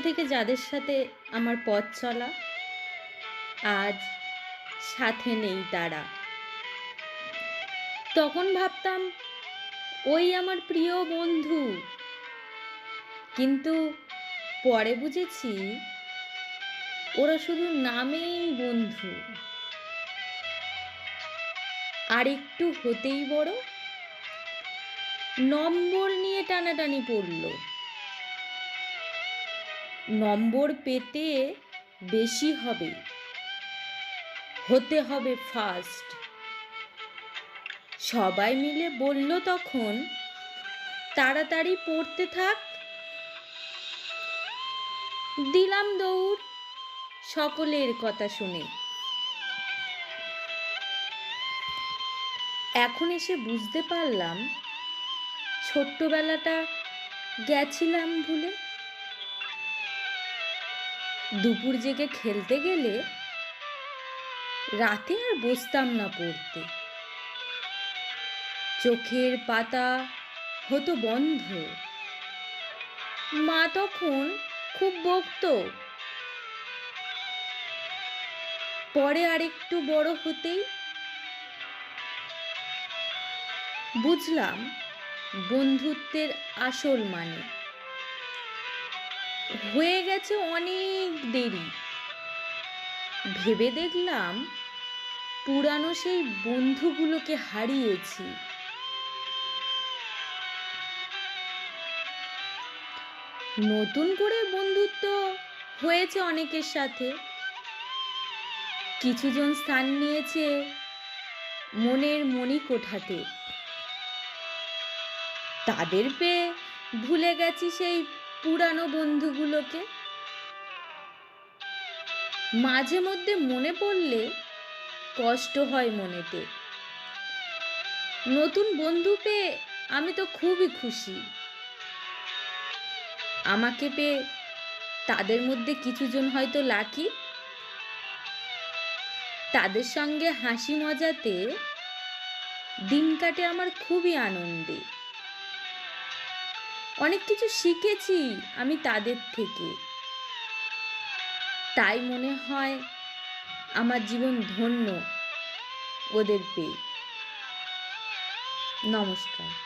থেকে যাদের সাথে আমার পথ চলা, আজ সাথে নেই তারা। তখন ভাবতাম ওই আমার প্রিয় বন্ধু, কিন্তু পরে বুঝেছি ওরা শুধু নামেই বন্ধু। আর একটু হতেই বড় নম্বর নিয়ে টানাটানি পড়ল। নম্বর পেতে বেশি হবে, হতে হবে ফার্স্ট। সবাই মিলে বলল তখন, তাড়াতাড়ি পড়তে থাক। দিলাম দৌড় সকলের কথা শুনে। এখন এসে বুঝতে পারলাম ছোট্টবেলাটা গেছিলাম ভুলে। দুপুর জেগে খেলতে গেলে রাতে আর বসতাম না পড়তে। চোখের পাতা হতো বন্ধ। মা তখন খুব বকতো। পরে আরেকটু বড় হতেই বুঝলাম বন্ধুত্বের আসল মানে। হয়ে গেছে অনেক দেরি, ভেবে দেখলাম পুরানো সেই বন্ধুগুলোকে হারিয়েছি। নতুন করে বন্ধুত্ব হয়েছে অনেকের সাথে, কিছুজন স্থান নিয়েছে মনের মণিকোঠাতে। তাদের পেয়ে ভুলে গেছি সেই পুরানো বন্ধুগুলোকে। মাঝে মধ্যে মনে পড়লে কষ্ট হয় মনেতে। নতুন বন্ধু পেয়ে আমি তো খুবই খুশি। আমাকে পেয়ে তাদের মধ্যে কিছুজন হয়তো লাকি। তাদের সঙ্গে হাসি মজাতে দিন কাটে আমার খুবই আনন্দে। অনেক কিছু শিখেছি আমি তাদের থেকে। তাই মনে হয় আমার জীবন ধন্য ওদের পেয়ে। নমস্কার।